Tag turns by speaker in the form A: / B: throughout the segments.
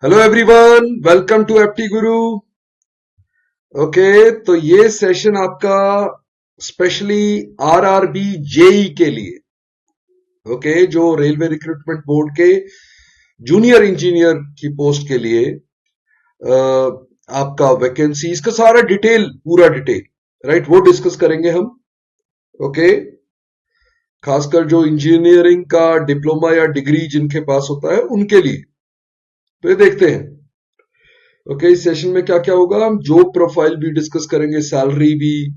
A: Hello everyone, welcome to एप्टी Guru. Okay, तो ये session आपका स्पेशली आरआरबी जेई के लिए। ओके, जो रेलवे रिक्रूटमेंट बोर्ड के जूनियर इंजीनियर की पोस्ट के लिए अ, आपका वैकेंसी, इसका सारा डिटेल, पूरा डिटेल, राइट, वो डिस्कस करेंगे हम। ओके, खासकर जो इंजीनियरिंग का डिप्लोमा या डिग्री जिनके पास होता है उनके लिए। तो ये देखते हैं। ओके, इस सेशन में क्या क्या होगा, हम जॉब प्रोफाइल भी डिस्कस करेंगे, सैलरी भी।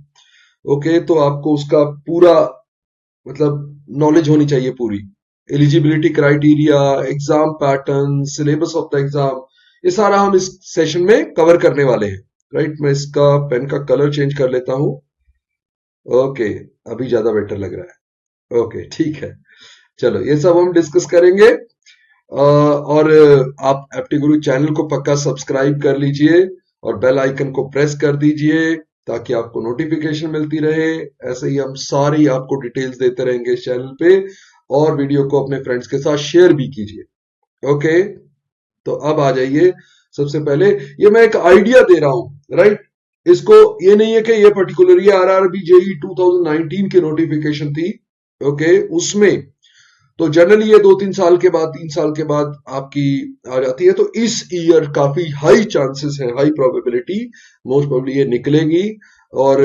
A: ओके, तो आपको उसका पूरा मतलब नॉलेज होनी चाहिए पूरी। Eligibility criteria, exam pattern, syllabus of the exam, ये सारा हम इस सेशन में कवर करने वाले हैं। राइट, मैं इसका पेन का कलर चेंज कर लेता हूं। ओके, अभी ज्यादा बेटर लग रहा है। ओके, ठीक है। चलो, ये सब हम डिस्कस करेंगे। और आप एप्टी गुरु चैनल को पक्का सब्सक्राइब कर लीजिए और बेल आइकन को प्रेस कर दीजिए ताकि आपको नोटिफिकेशन मिलती रहे। ऐसे ही हम सारी आपको डिटेल्स देते रहेंगे इस चैनल पे, और वीडियो को अपने फ्रेंड्स के साथ शेयर भी कीजिए। ओके, तो अब आ जाइए। सबसे पहले ये मैं एक आइडिया दे रहा हूं, राइट। इसको, ये नहीं है कि ये पर्टिकुलर आरआरबी जेई 2019 की नोटिफिकेशन थी। ओके, उसमें तो जनरली ये 2-3 साल के बाद, 3 साल के बाद आपकी आ जाती है। तो इस ईयर काफी हाई चांसेस है, हाई प्रोबेबिलिटी, मोस्ट प्रोबेबली ये निकलेगी। और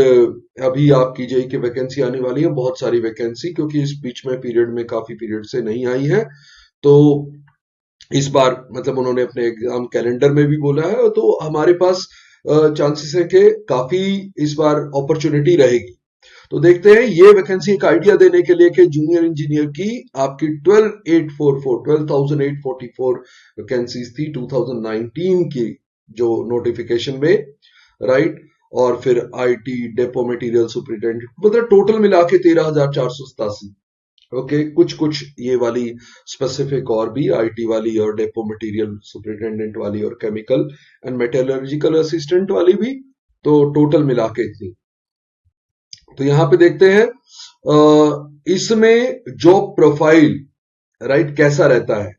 A: अभी आपकी जेई की वैकेंसी आने वाली है, बहुत सारी वैकेंसी, क्योंकि इस बीच में पीरियड में काफी पीरियड से नहीं आई है। तो इस बार मतलब उन्होंने अपने एग्जाम कैलेंडर में भी बोला है, तो हमारे पास चांसेस है कि काफी इस बार अपॉर्चुनिटी रहेगी। तो देखते हैं, ये वैकेंसी एक आइडिया देने के लिए कि जूनियर इंजीनियर की आपकी 12,844 वैकेंसीज थी 2019 की जो नोटिफिकेशन में, राइट। और फिर आईटी डेपो मटेरियल सुपरिटेंडेंट, मतलब टोटल मिला के 13,487। ओके, कुछ कुछ ये वाली स्पेसिफिक और भी, आईटी वाली और डेपो मटेरियल सुपरिटेंडेंट वाली और केमिकल एंड मेटलर्जिकल असिस्टेंट वाली भी, तो टोटल मिला के इतनी। तो यहां पे देखते हैं इसमें जॉब प्रोफाइल, राइट, कैसा रहता है।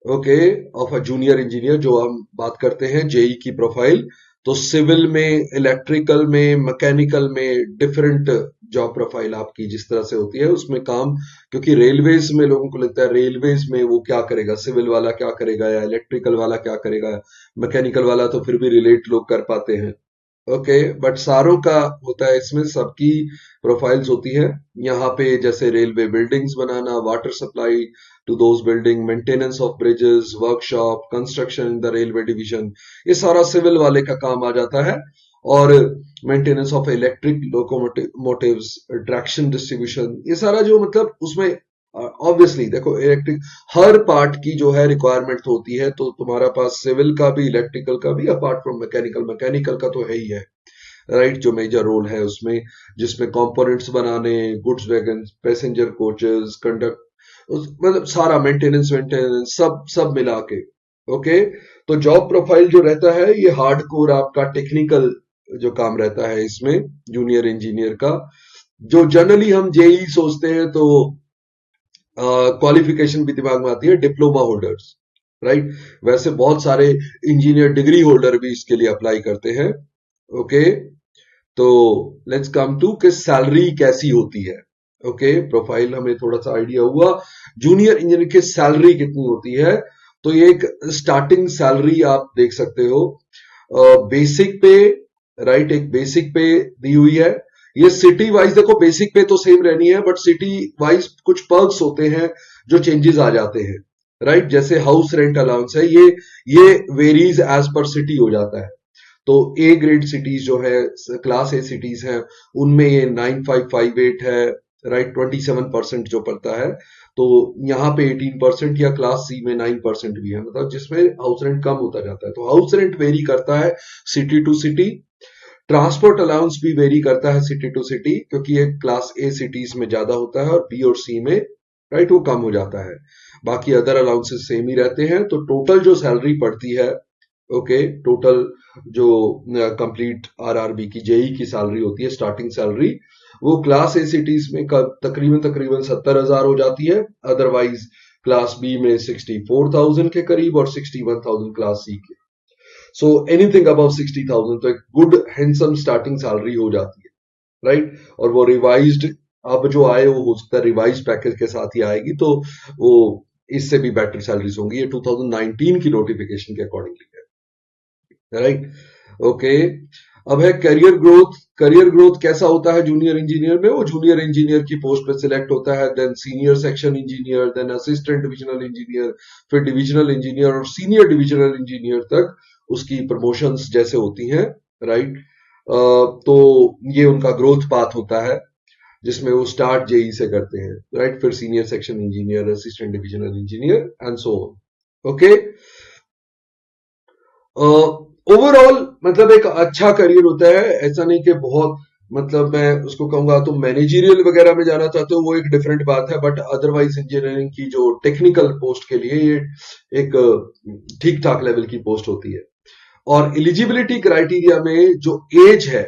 A: Okay, of a junior engineer जो हम बात करते हैं जेई की प्रोफाइल, तो सिविल में, इलेक्ट्रिकल में, मैकेनिकल में डिफरेंट जॉब प्रोफाइल आपकी जिस तरह से होती है उसमें काम। क्योंकि रेलवेज में लोगों को लगता है रेलवेज में वो क्या करेगा, सिविल वाला क्या करेगा या इलेक्ट्रिकल वाला क्या करेगा, मैकेनिकल वाला तो फिर भी रिलेट लोग कर पाते हैं। ओके, बट सारों का होता है, इसमें सबकी प्रोफाइल्स होती है। यहाँ पे जैसे रेलवे बिल्डिंग्स बनाना, water supply to those building, maintenance of bridges, workshop, construction in the railway division, ये सारा सिविल वाले का काम आ जाता है। और maintenance of electric locomotives, traction distribution, ये सारा जो मतलब उसमें ऑब्वियसली देखो, इलेक्ट्रिक हर पार्ट की जो है रिक्वायरमेंट होती है, तो तुम्हारा पास सिविल का भी, इलेक्ट्रिकल का भी, अपार्ट फ्रॉम मैकेनिकल, मैकेनिकल का तो है ही है, राइट, जो मेजर रोल है उसमें, जिसमें कंपोनेंट्स बनाने, goods wagon, passenger coaches, conduct, मतलब सारा मेंटेनेंस वेंटेनेंस सब सब मिला के। ओके, तो जॉब प्रोफाइल जो रहता है ये हार्डकोर आपका टेक्निकल जो काम रहता है इसमें, जूनियर इंजीनियर का। जो जनरली हम जेई सोचते हैं तो क्वालिफिकेशन भी दिमाग में आती है, डिप्लोमा होल्डर्स, राइट। वैसे बहुत सारे इंजीनियर डिग्री होल्डर भी इसके लिए अप्लाई करते हैं। ओके, तो लेट्स कम टू कि सैलरी कैसी होती है। ओके, प्रोफाइल हमें थोड़ा सा आइडिया हुआ, जूनियर इंजीनियर की सैलरी कितनी होती है। तो ये एक स्टार्टिंग सैलरी आप देख सकते हो, बेसिक पे, राइट, एक बेसिक पे दी हुई है। ये सिटी वाइज देखो, बेसिक पे तो सेम रहनी है, बट सिटी वाइज कुछ पर्क्स होते हैं जो चेंजेस आ जाते हैं, राइट। जैसे हाउस रेंट अलाउंस है, ये वेरीज एज पर सिटी हो जाता है। तो ए ग्रेड सिटीज जो है, क्लास ए सिटीज हैं, उनमें ये 9558 है, राइट, 27% जो पड़ता है। तो यहाँ पे 18%, या क्लास सी में 9% भी है, मतलब जिसमें हाउस रेंट कम होता जाता है। तो हाउस रेंट वेरी करता है city to city. Transport allowance भी वेरी करता है सिटी टू सिटी, क्योंकि ये क्लास ए सिटीज में ज्यादा होता है और बी और सी में, राइट, वो कम हो जाता है। बाकी अदर अलाउंसेस सेम ही रहते हैं। तो टोटल जो सैलरी पड़ती है, ओके, टोटल जो कंप्लीट आरआरबी की जेई की सैलरी होती है, स्टार्टिंग सैलरी, वो क्लास ए सिटीज में तकरीबन तकरीबन 70,000 हो जाती है। अदरवाइज क्लास बी में 64,000 के करीब और 61,000 क्लास सी के। सो एनीथिंग अबव 60,000 तो एक गुड हैंडसम स्टार्टिंग सैलरी हो जाती है, राइट। और वो रिवाइज्ड अब जो आए वो हो सकता है रिवाइज पैकेज के साथ ही आएगी, तो वो इससे भी बेटर सैलरीज होंगी। ये 2019 की नोटिफिकेशन के अकॉर्डिंगली है, राइट। ओके, अब है करियर ग्रोथ। करियर ग्रोथ कैसा होता है जूनियर इंजीनियर में? वो जूनियर इंजीनियर की पोस्ट पे सिलेक्ट होता है, then senior section engineer, then assistant divisional engineer, फिर डिविजनल इंजीनियर और सीनियर डिविजनल इंजीनियर तक उसकी प्रमोशंस जैसे होती हैं, राइट। तो ये उनका ग्रोथ पाथ होता है जिसमें वो स्टार्ट जेई से करते हैं, राइट। फिर senior section engineer, assistant divisional engineer and so on. Okay, overall मतलब एक अच्छा करियर होता है, ऐसा नहीं कि बहुत मतलब मैं उसको कहूंगा तो मैनेजरियल वगैरह में जाना चाहते हो वो एक डिफरेंट बात है, बट अदरवाइज इंजीनियरिंग की जो टेक्निकल पोस्ट के लिए ये एक ठीक ठाक लेवल की पोस्ट होती है। और एलिजिबिलिटी क्राइटेरिया में जो एज है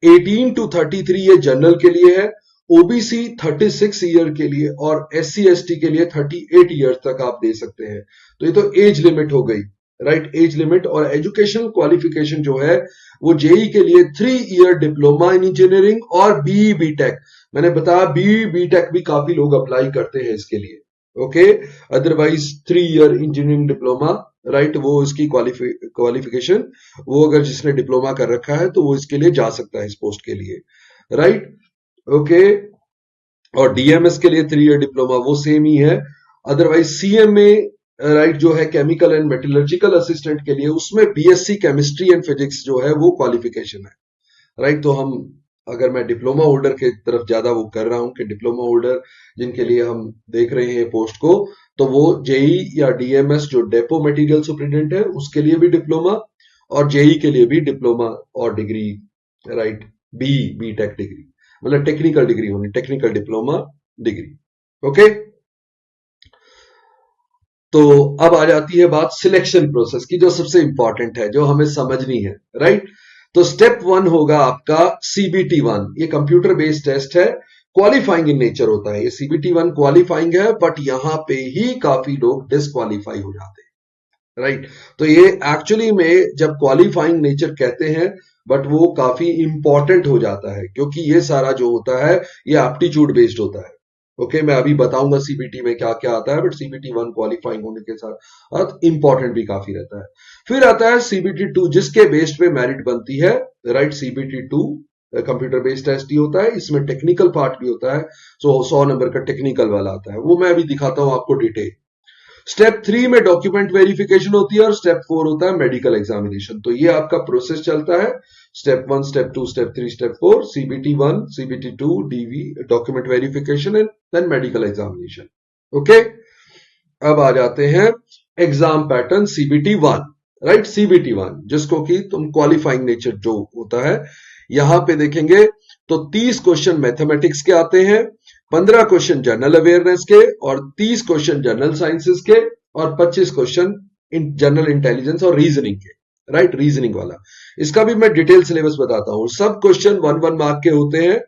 A: 18 to 33 ये जनरल के लिए है, ओबीसी 36 ईयर के लिए और एससी एसटी के लिए 38 ईयर तक आप दे सकते हैं। तो ये तो एज लिमिट हो गई, राइट, एज लिमिट। और एजुकेशनल क्वालिफिकेशन जो है वो जेई के लिए 3 ईयर डिप्लोमा इन इंजीनियरिंग और बीई बीटेक। मैंने बताया बीई बीटेक भी काफी लोग अप्लाई करते हैं इसके लिए, okay. Otherwise 3 year engineering diploma, right, वो इसकी क्वालिफिकेशन वो अगर जिसने डिप्लोमा कर रखा है तो वो इसके लिए जा सकता है इस पोस्ट के लिए, राइट। ओके, और डीएमएस के लिए 3 ईयर डिप्लोमा वो सेम ही है। अदरवाइज सीएमए, राइट, जो है केमिकल एंड मेटलर्जिकल असिस्टेंट के लिए उसमें बीएससी केमिस्ट्री एंड फिजिक्स जो है वो क्वालिफिकेशन है, राइट। तो हम अगर मैं डिप्लोमा होल्डर के तरफ ज्यादा वो कर रहा हूं कि डिप्लोमा होल्डर जिनके लिए हम देख रहे हैं पोस्ट को, तो वो जेई या डीएमएस जो डेपो मटेरियल सुपरिटेंडेंट है उसके लिए भी डिप्लोमा और जेई के लिए भी डिप्लोमा और degree, right, B tech degree, मतलब टेक्निकल डिग्री होनी, टेक्निकल डिप्लोमा डिग्री, ओके। तो अब आ जाती है बात सिलेक्शन प्रोसेस की जो सबसे इंपॉर्टेंट है, जो हमें समझनी है, राइट। तो स्टेप 1 होगा आपका सीबीटी 1, ये कंप्यूटर बेस्ड टेस्ट है, क्वालिफाइंग इन नेचर होता है। ये सीबीटी 1 क्वालिफाइंग है, बट यहां पे ही काफी लोग डिस्क्वालीफाई हो जाते हैं, राइट। तो ये एक्चुअली में जब क्वालिफाइंग नेचर कहते हैं, बट वो काफी इंपॉर्टेंट हो जाता है क्योंकि ये सारा जो होता है ये एप्टीट्यूड बेस्ड होता है, ओके। मैं अभी बताऊंगा सीबीटी में क्या क्या आता है, बट सीबीटी 1 क्वालिफाइंग होने के साथ इंपॉर्टेंट भी काफी रहता है। फिर आता है सीबीटी 2 जिसके बेस्ड पे मेरिट बनती है, right. CBT 2 computer based test ही होता है, इसमें टेक्निकल पार्ट भी होता है, सो 100 नंबर का टेक्निकल वाला आता है, वो मैं अभी दिखाता हूं आपको डिटेल। स्टेप 3 में डॉक्यूमेंट वेरिफिकेशन होती है और स्टेप 4 होता है मेडिकल एग्जामिनेशन। तो ये आपका प्रोसेस चलता है, step 1, step 2, step 3, step 4, CBT 1, CBT 2, DV, document verification and then medical examination, okay. अब आ जाते हैं exam pattern CBT 1, right. CBT 1 जिसको कि तुम क्वालिफाइंग नेचर जो होता है, यहां पे देखेंगे तो 30 क्वेश्चन मैथमेटिक्स के आते हैं, 15 क्वेश्चन जनरल अवेयरनेस के और 30 क्वेश्चन जनरल साइंसेस के और 25 क्वेश्चन जनरल इंटेलिजेंस और रीजनिंग के, राइट, रीजनिंग वाला। इसका भी मैं डिटेल सिलेबस बताता हूं। सब क्वेश्चन 1-1 मार्क के होते हैं,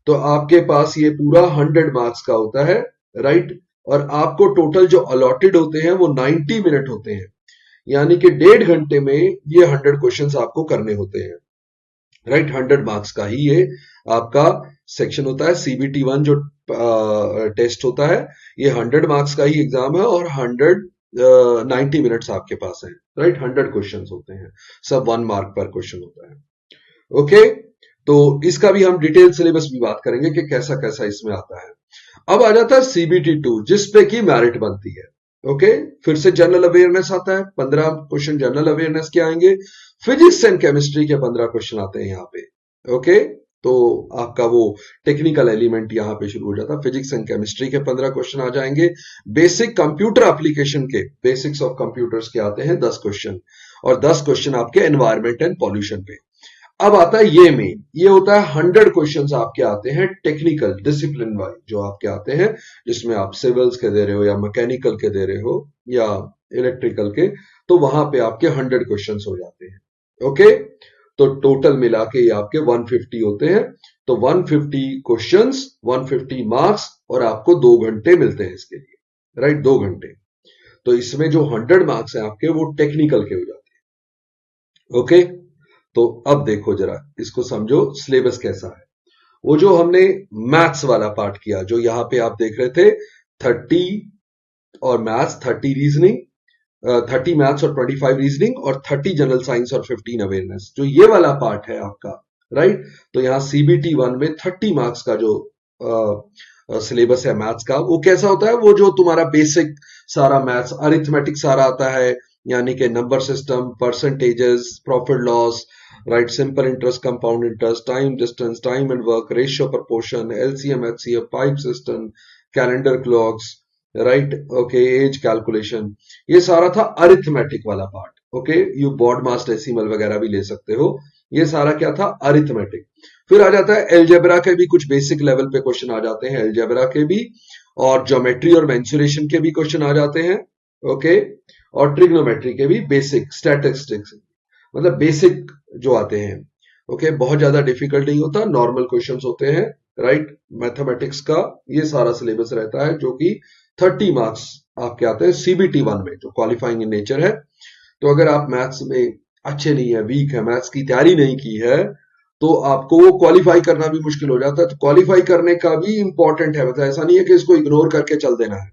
A: तो आपके पास ये पूरा 100 मार्क्स का होता है, राइट। और आपको टोटल जो अलॉटेड होते हैं वो 90 मिनट होते हैं, यानी कि 1.5 घंटे में ये 100 क्वेश्चंस आपको करने होते हैं, राइट। 100 मार्क्स का ही ये आपका सेक्शन होता है। सीबीटी 1 जो टेस्ट होता है ये 100 मार्क्स का ही एग्जाम है और 90 मिनट्स आपके पास है, राइट। 100 क्वेश्चंस होते हैं, सब 1 मार्क पर क्वेश्चन होता है, ओके। तो इसका भी हम डिटेल सिलेबस भी बात करेंगे कि कैसा कैसा इसमें आता है। अब आ जाता है सीबीटी 2 जिसपे की मेरिट बनती है, ओके। फिर से जनरल अवेयरनेस आता है, 15 क्वेश्चन जनरल अवेयरनेस के आएंगे, फिजिक्स एंड केमिस्ट्री के 15 क्वेश्चन आते हैं यहाँ पे, ओके। तो आपका वो टेक्निकल एलिमेंट यहां पे शुरू हो जाता है, फिजिक्स एंड केमिस्ट्री के 15 क्वेश्चन आ जाएंगे, बेसिक कंप्यूटर एप्लीकेशन के, बेसिक्स ऑफ कंप्यूटर्स के आते हैं 10 क्वेश्चन और 10 क्वेश्चन आपके एनवायरमेंट एंड पॉल्यूशन पे। अब आता है ये मेन, ये होता है 100 क्वेश्चंस आपके आते हैं टेक्निकल डिसिप्लिन वाइज जो आपके आते हैं, जिसमें आप सिविल्स के दे रहे हो या मैकेनिकल के दे रहे हो या इलेक्ट्रिकल के, तो वहां पे आपके 100 क्वेश्चंस हो जाते हैं, ओके। तो टोटल मिला के ये आपके 150 होते हैं। तो 150 क्वेश्चंस, 150 मार्क्स और आपको 2 घंटे मिलते हैं इसके लिए, राइट, 2 घंटे। तो इसमें जो 100 मार्क्स हैं आपके वो टेक्निकल के हो जाते हैं। ओके, तो अब देखो जरा इसको समझो सिलेबस कैसा है। वो जो हमने मैथ्स वाला पार्ट किया, जो यहां पे आप देख रहे थे 30 और मैथ्स, 30 रीजनिंग, 30 मैथ्स और 25 रीजनिंग और 30 जनरल साइंस और 15 अवेयरनेस, जो ये वाला पार्ट है आपका, राइट। तो यहाँ सीबीटी 1 में 30 मार्क्स का जो सिलेबस है मैथ्स का, वो कैसा होता है, वो जो तुम्हारा बेसिक सारा मैथ्स अरिथमेटिक सारा आता है, यानी कि number system, percentages, profit loss, right, simple interest, compound interest, time distance, time and work, ratio proportion, LCM HCF, pipe system, calendar clocks, right, okay, age calculation, ये सारा था अरिथमेटिक वाला part. Okay, you BODMAS decimal वगैरह भी ले सकते हो। ये सारा क्या था, अरिथमेटिक। फिर आ जाता है एलजेब्रा के भी कुछ बेसिक लेवल पे क्वेश्चन आ जाते हैं, एलजेब्रा के भी, और ज्योमेट्री और मेंसुरेशन के भी क्वेश्चन आ जाते हैं। ओके, और ट्रिग्नोमेट्री के भी बेसिक, स्टैटिस्टिक्स मतलब बेसिक जो आते हैं। ओके, बहुत ज्यादा डिफिकल्ट नहीं होता, नॉर्मल क्वेश्चंस होते हैं, राइट। मैथमेटिक्स का ये सारा सिलेबस रहता है, जो कि 30 मार्क्स आपके आते हैं सीबीटी 1 में, जो क्वालिफाइंग इन नेचर है। तो अगर आप मैथ्स में अच्छे नहीं है, वीक है, मैथ्स की तैयारी नहीं की है, तो आपको वो क्वालिफाई करना भी मुश्किल हो जाता है। तो क्वालिफाई करने का भी इंपॉर्टेंट है, मतलब ऐसा नहीं है कि इसको इग्नोर करके चल देना है,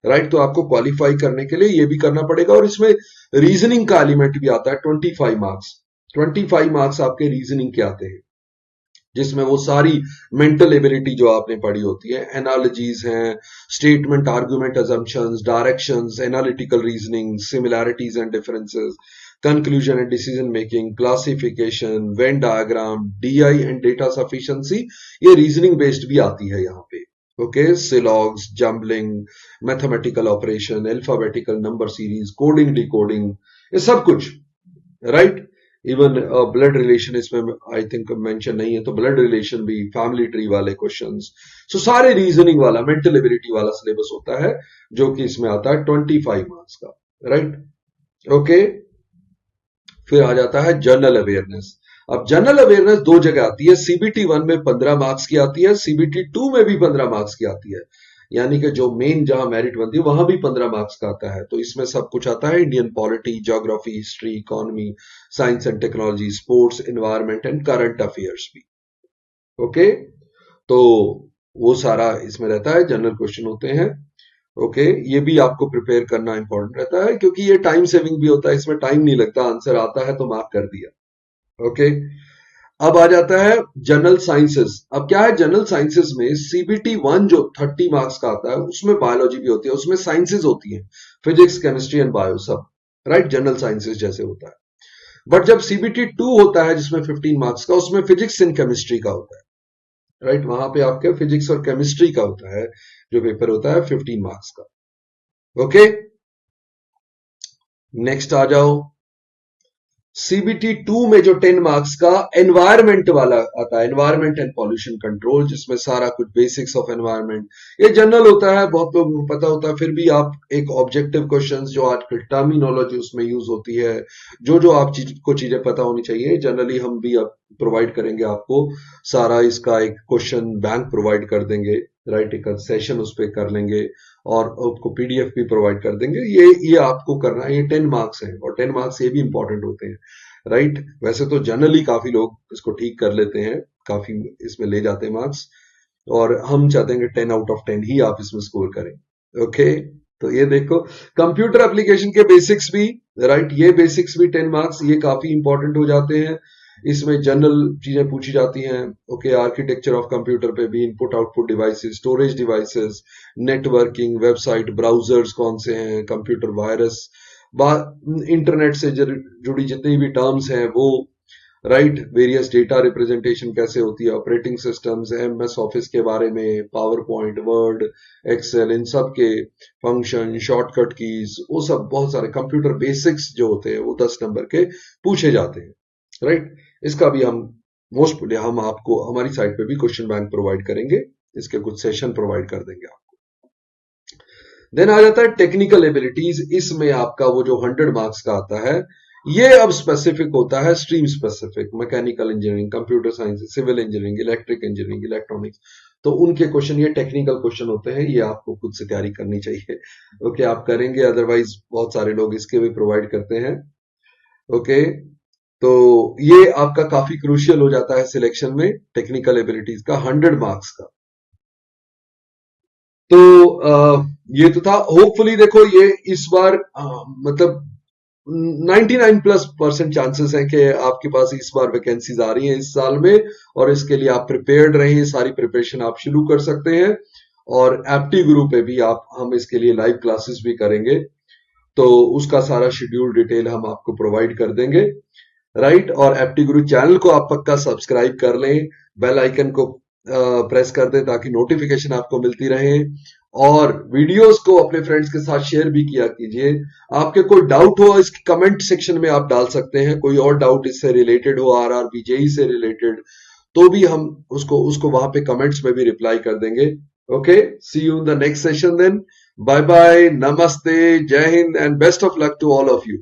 A: राइट। तो आपको क्वालिफाई करने के लिए ये भी करना पड़ेगा, और इसमें रीजनिंग का एलिमेंट भी आता है, 25 मार्क्स। 25 मार्क्स आपके रीजनिंग के आते हैं, जिसमें वो सारी मेंटल एबिलिटी जो आपने पढ़ी होती है, एनालॉजीज हैं, statement, argument, assumptions, directions, analytical reasoning, similarities and differences, conclusion and decision making, classification, Venn diagram, DI and data sufficiency, ये रीजनिंग बेस्ड भी आती है यहाँ पे। Okay, syllogisms, jumbling, mathematical operation, alphabetical number series, coding, decoding, ये सब कुछ, right. Even blood relation इसमें आई थिंक मेंशन नहीं है, तो ब्लड रिलेशन भी, फैमिली ट्री वाले क्वेश्चंस, सो सारे रीजनिंग वाला, मेंटल एबिलिटी वाला सिलेबस होता है, जो कि इसमें आता है 25 मार्क्स का, राइट। ओके, फिर आ जाता है जनरल अवेयरनेस। अब जनरल अवेयरनेस दो जगह आती है, सीबीटी 1 में 15 मार्क्स की आती है, सीबीटी 2 में भी 15 मार्क्स की आती है, यानी कि जो मेन जहां मेरिट बनती है वहां भी 15 मार्क्स का आता है। तो इसमें सब कुछ आता है, Indian polity, geography, history, economy, science and technology, sports, environment and current affairs भी। ओके, तो वो सारा इसमें रहता है, जनरल क्वेश्चन होते हैं। ओके, ये भी आपको प्रिपेयर करना इंपॉर्टेंट रहता है, क्योंकि ये टाइम सेविंग भी होता है, इसमें टाइम नहीं लगता, आंसर आता है तो मार्क कर दिया। ओके, अब आ जाता है जनरल साइंसेस। अब क्या है, जनरल साइंसेस में सीबीटी 1 जो 30 मार्क्स का आता है, उसमें बायोलॉजी भी होती है, उसमें साइंसेस होती हैं, फिजिक्स, केमिस्ट्री एंड बायो, सब, राइट, जनरल साइंसेस जैसे होता है। बट जब सीबीटी 2 होता है, जिसमें 15 मार्क्स का, उसमें फिजिक्स एंड केमिस्ट्री का होता है, राइट। वहां पे आपके फिजिक्स और केमिस्ट्री का होता है, जो पेपर होता है 15 मार्क्स का। ओके, नेक्स्ट आ जाओ, सीबीटी 2 में जो 10 मार्क्स का एनवायरमेंट वाला आता है, एनवायरमेंट एंड पॉल्यूशन कंट्रोल, जिसमें सारा कुछ बेसिक्स ऑफ एनवायरमेंट, ये जनरल होता है, बहुत लोगों को पता होता है, फिर भी आप एक ऑब्जेक्टिव क्वेश्चंस, जो आजकल टर्मिनोलॉजी उसमें यूज होती है, जो आप को चीजें पता होनी चाहिए, जनरली हम भी अब प्रोवाइड करेंगे आपको सारा, इसका एक क्वेश्चन बैंक प्रोवाइड कर देंगे, राइट, एक सेशन उस पर कर लेंगे, और आपको पीडीएफ भी प्रोवाइड कर देंगे। ये आपको करना है, ये 10 मार्क्स हैं, और 10 मार्क्स ये भी इंपॉर्टेंट होते हैं, राइट। वैसे तो जनरली काफी लोग इसको ठीक कर लेते हैं, काफी इसमें ले जाते हैं मार्क्स, और हम चाहते हैं कि 10 आउट ऑफ 10 ही आप इसमें स्कोर करें। ओके, तो ये देखो, कंप्यूटर एप्लीकेशन के बेसिक्स भी, राइट, ये बेसिक्स भी 10 मार्क्स, ये काफी इंपॉर्टेंट हो जाते हैं। इसमें जनरल चीजें पूछी जाती हैं। ओके, आर्किटेक्चर ऑफ कंप्यूटर पे भी, input output devices, storage devices, networking, website, browsers कौन से हैं, कंप्यूटर वायरस, इंटरनेट से जुड़ी जितनी भी टर्म्स हैं वो, राइट, वेरियस डेटा रिप्रेजेंटेशन कैसे होती है, ऑपरेटिंग सिस्टम्स, एमएस ऑफिस के बारे में, पावर पॉइंट, वर्ड, एक्सेल, इन सब के फंक्शन, शॉर्टकट कीज, वो सब बहुत सारे कंप्यूटर बेसिक्स जो होते हैं वो 10 नंबर के पूछे जाते हैं, राइट। इसका भी हम मोस्टली हम आपको हमारी साइट पे भी क्वेश्चन बैंक प्रोवाइड करेंगे, इसके कुछ सेशन प्रोवाइड कर देंगे आपको। देन आ जाता है टेक्निकल एबिलिटीज। इसमें आपका वो जो 100 मार्क्स का आता है, ये अब स्पेसिफिक होता है, stream specific, mechanical engineering, computer science, civil engineering, electric engineering, electronics, तो उनके क्वेश्चन, ये टेक्निकल क्वेश्चन होते हैं, ये आपको खुद से तैयारी करनी चाहिए। ओके, आप करेंगे, अदरवाइज बहुत सारे लोग इसके भी प्रोवाइड करते हैं। ओके, तो ये आपका काफी क्रूशियल हो जाता है सिलेक्शन में, टेक्निकल एबिलिटीज का 100 मार्क्स का। तो ये तो था। होपफुली देखो ये इस बार मतलब 99+% चांसेस हैं कि आपके पास इस बार वैकेंसीज आ रही हैं इस साल में, और इसके लिए आप प्रिपेयर्ड रहें, सारी प्रिपरेशन आप शुरू कर सकते हैं। और एप्टी गुरु पे भी हम इसके लिए लाइव क्लासेस भी करेंगे, तो उसका सारा शेड्यूल डिटेल हम आपको प्रोवाइड कर देंगे, राइट। और एप्टी गुरु चैनल को आप पक्का सब्सक्राइब कर लें, बेल आइकन को प्रेस कर दें ताकि नोटिफिकेशन आपको मिलती रहे, और वीडियोस को अपने फ्रेंड्स के साथ शेयर भी किया कीजिए। आपके कोई डाउट हो इस कमेंट सेक्शन में आप डाल सकते हैं, कोई और डाउट इससे रिलेटेड हो, आरआरबी जेई से रिलेटेड, तो भी हम उसको उसको वहां पे कमेंट्स में भी रिप्लाई कर देंगे। Okay, see you in the next session then. Bye bye, नमस्ते, जय हिंद and best of luck to all of you.